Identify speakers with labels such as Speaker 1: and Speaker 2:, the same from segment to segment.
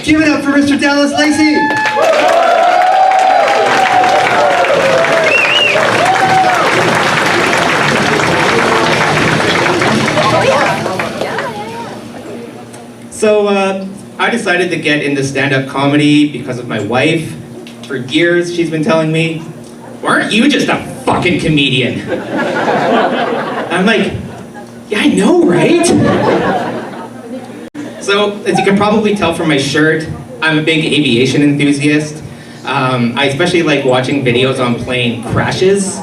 Speaker 1: Give it up for Mr. Dallas Lacey.
Speaker 2: So I decided to get into stand-up comedy because of my wife. For years, she's been telling me, "Why aren't you just a fucking comedian?" I'm like, yeah, I know, right? So, as you can probably tell from my shirt, I'm a big aviation enthusiast. I especially like watching videos on plane crashes,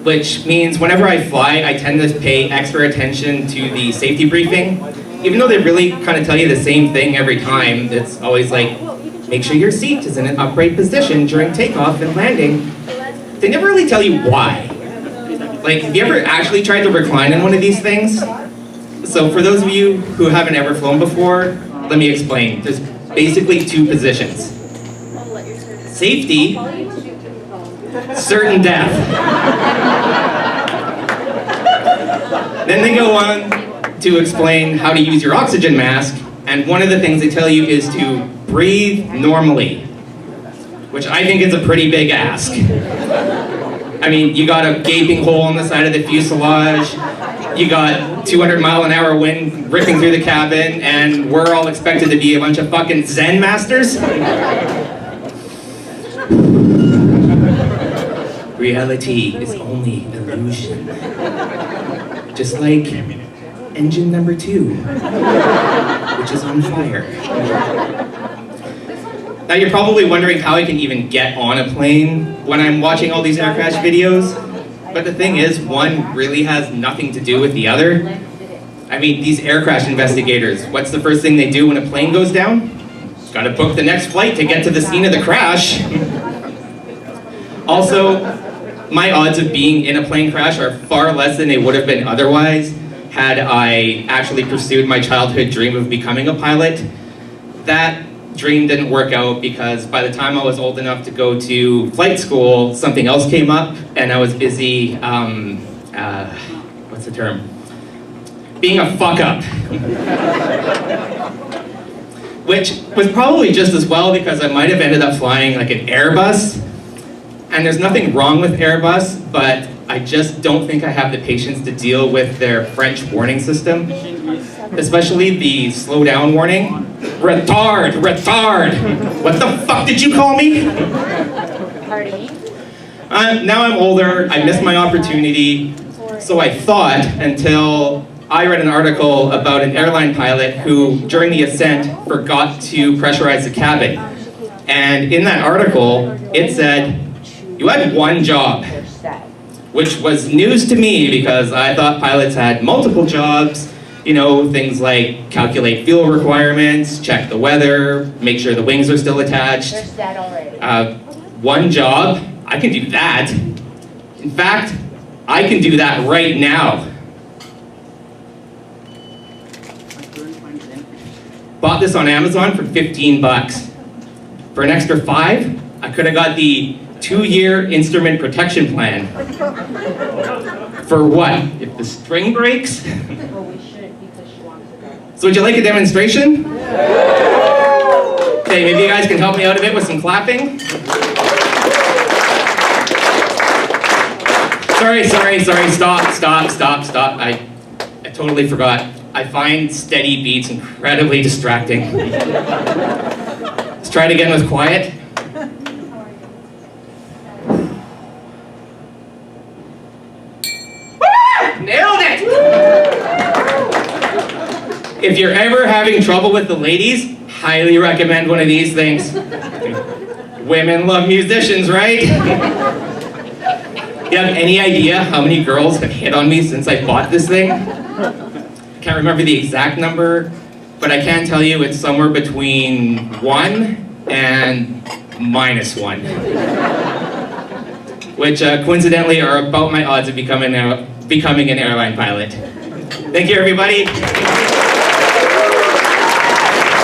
Speaker 2: which means whenever I fly, I tend to pay extra attention to the safety briefing. Even though they really kind of tell you the same thing every time, it's always like, make sure your seat is in an upright position during takeoff and landing. They never really tell you why. Like, have you ever actually tried to recline in one of these things? So for those of you who haven't ever flown before, let me explain. There's basically two positions. Safety, certain death. Then they go on to explain how to use your oxygen mask, and one of the things they tell you is to breathe normally, which I think is a pretty big ask. I mean, you got a gaping hole on the side of the fuselage, you got 200-mile-an-hour wind ripping through the cabin, and we're all expected to be a bunch of fucking Zen masters? Reality is only illusion. Just like engine number 2, which is on fire. Now you're probably wondering how I can even get on a plane when I'm watching all these air crash videos, but the thing is, one really has nothing to do with the other. I mean, these air crash investigators, what's the first thing they do when a plane goes down? Gotta book the next flight to get to the scene of the crash. Also, my odds of being in a plane crash are far less than they would have been otherwise had I actually pursued my childhood dream of becoming a pilot. That dream didn't work out because by the time I was old enough to go to flight school, something else came up and I was busy, what's the term? Being a fuck up. Which was probably just as well because I might have ended up flying like an Airbus. And there's nothing wrong with Airbus, but I just don't think I have the patience to deal with their French warning system. Especially the slow down warning. Retard, retard! What the fuck did you call me? Now I'm older, I missed my opportunity, so I thought until I read an article about an airline pilot who, during the ascent, forgot to pressurize the cabin. And in that article, it said, you had one job, which was news to me because I thought pilots had multiple jobs, you know, things like calculate fuel requirements, check the weather, make sure the wings are still attached.
Speaker 3: There's that already.
Speaker 2: One job, I can do that. In fact, I can do that right now. Bought this on Amazon for 15 bucks. For an extra 5, I could have got the 2-year instrument protection plan. For what? If the string breaks?
Speaker 3: Well, we shouldn't because she wants to go.
Speaker 2: So would you like a demonstration? Okay, maybe you guys can help me out a bit with some clapping. Sorry, stop. I totally forgot. I find steady beats incredibly distracting. Let's try it again with quiet. Nailed it! If you're ever having trouble with the ladies, highly recommend one of these things. Women love musicians, right? You have any idea how many girls have hit on me since I bought this thing? I can't remember the exact number, but I can tell you it's somewhere between 1 and -1. Which coincidentally are about my odds of becoming an airline pilot. Thank you, everybody.